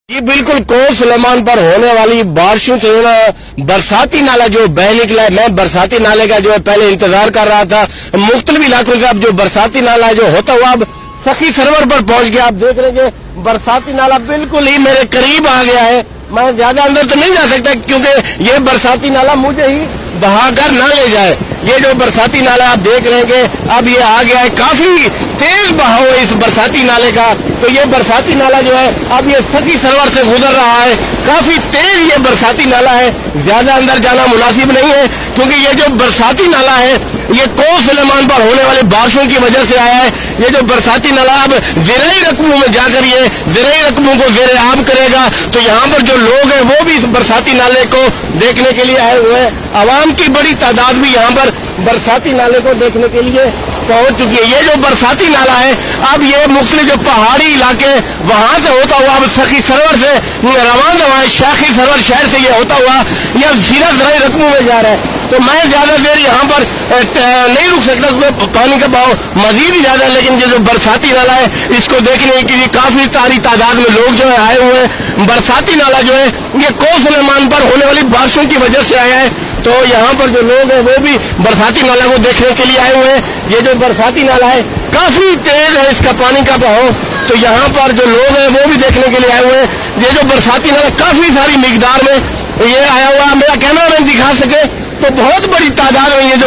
یہ بالکل کوہ سلیمان پر ہونے والی بارشوں سے برساتی نالا جو بہ نکلا ہے. میں برساتی نالے کا جو ہے پہلے انتظار کر رہا تھا. مختلف علاقوں سے اب جو برساتی نالا جو ہوتا ہوا اب سخی سرور پر پہنچ گیا. آپ دیکھ رہے ہیں کہ برساتی نالا بالکل ہی میرے قریب آ گیا ہے. میں زیادہ اندر تو نہیں جا سکتا کیونکہ یہ برساتی نالا مجھے ہی بہا کر نہ لے جائے. یہ جو برساتی نالا آپ دیکھ رہے ہیں کہ اب یہ آ گیا ہے. کافی تیز بہاؤ ہے اس برساتی نالے کا. تو یہ برساتی نالا جو ہے اب یہ سخی سرور سے گزر رہا ہے. کافی تیز یہ برساتی نالا ہے. زیادہ اندر جانا مناسب نہیں ہے کیونکہ یہ جو برساتی نالا ہے یہ کوہ سلیمان پر ہونے والے بارشوں کی وجہ سے آیا ہے. یہ جو برساتی نالا اب زرعی رقبوں میں جا کر یہ زرعی رقبوں کو زیر آب کرے گا. تو یہاں پر جو لوگ ہیں وہ بھی اس برساتی نالے کو دیکھنے کے لیے آئے ہوئے ہیں. عوام کی بڑی تعداد بھی یہاں پر برساتی نالے کو دیکھنے کے لیے پہنچ چکی ہے. یہ جو برساتی نالا ہے اب یہ مختلف جو پہاڑی علاقے وہاں سے ہوتا ہوا اب سخی سرور سے رواں ہے. شاخی سرور شہر سے یہ ہوتا ہوا یہ سیدھا زرعی رقبوں میں جا رہا ہے. تو میں زیادہ دیر یہاں پر نہیں رک سکتا. پانی کا بہاؤ مزید ہی زیادہ ہے. لیکن یہ جو برساتی نالا ہے اس کو دیکھنے کے لیے کافی ساری تعداد میں لوگ جو ہے آئے ہوئے ہیں. برساتی نالا جو ہے یہ کوہ سلیمان پر ہونے والی بارشوں کی وجہ سے آیا ہے. تو یہاں پر جو لوگ ہیں وہ بھی برساتی نالا کو دیکھنے کے لیے آئے ہوئے ہیں. یہ جو برساتی نالا ہے کافی تیز ہے اس کا پانی کا بہاؤ. تو یہاں پر جو لوگ ہیں وہ بھی دیکھنے کے لیے آئے ہوئے ہیں. یہ جو برساتی نالا کافی ساری مقدار میں یہ آیا ہوا. میرا کیمرہ مین دکھا سکے تو بہت بڑی تعداد میں یہ جو